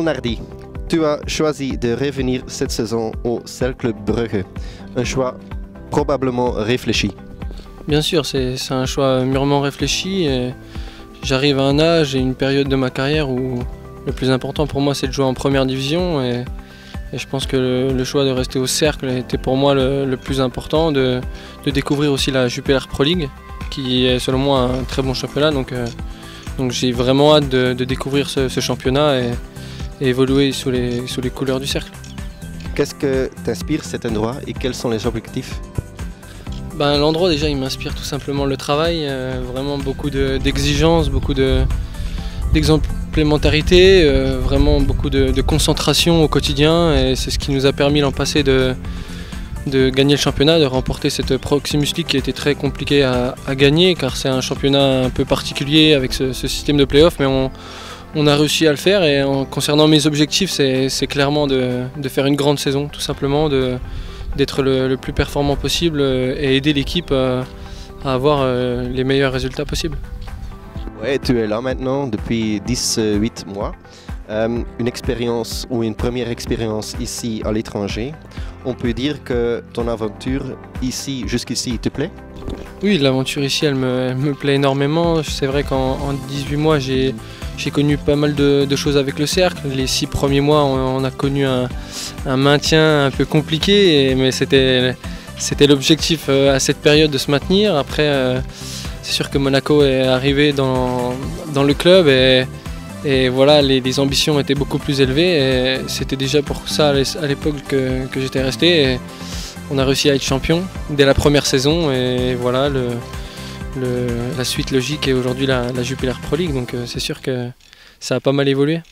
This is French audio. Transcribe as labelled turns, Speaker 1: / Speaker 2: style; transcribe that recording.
Speaker 1: Paul Nardi, tu as choisi de revenir cette saison au Cercle Brugge. Un choix probablement réfléchi.
Speaker 2: Bien sûr, c'est un choix mûrement réfléchi. J'arrive à un âge et une période de ma carrière où le plus important pour moi c'est de jouer en première division. Et je pense que le choix de rester au Cercle était pour moi le plus important, de découvrir aussi la Jupiler Pro League, qui est selon moi un très bon championnat. Donc j'ai vraiment hâte de découvrir ce championnat et évoluer sous les couleurs du Cercle.
Speaker 1: Qu'est-ce que t'inspire cet endroit et quels sont les objectifs?
Speaker 2: L'endroit déjà il m'inspire tout simplement le travail, vraiment beaucoup d'exigences, beaucoup d'exemplémentarité, vraiment beaucoup de concentration au quotidien, et c'est ce qui nous a permis l'an passé de gagner le championnat, de remporter cette Proximus League qui était très compliquée à gagner car c'est un championnat un peu particulier avec ce système de play-off, mais on a réussi à le faire. Et concernant mes objectifs, c'est clairement de faire une grande saison, tout simplement, d'être le plus performant possible et aider l'équipe à avoir les meilleurs résultats possibles.
Speaker 1: Ouais, tu es là maintenant depuis 18 mois. Une expérience ou une première expérience ici à l'étranger. On peut dire que ton aventure ici, jusqu'ici, te plaît?
Speaker 2: Oui, l'aventure ici, elle me plaît énormément. C'est vrai qu'en 18 mois, j'ai connu pas mal de choses avec le Cercle. Les 6 premiers mois, on a connu un maintien un peu compliqué, mais c'était l'objectif à cette période de se maintenir. Après, c'est sûr que Monaco est arrivé dans le club et voilà, les ambitions étaient beaucoup plus élevées. Et c'était déjà pour ça à l'époque que j'étais resté. Et on a réussi à être champion dès la première saison. Et voilà, la suite logique est aujourd'hui la Jupiler Pro League. Donc c'est sûr que ça a pas mal évolué.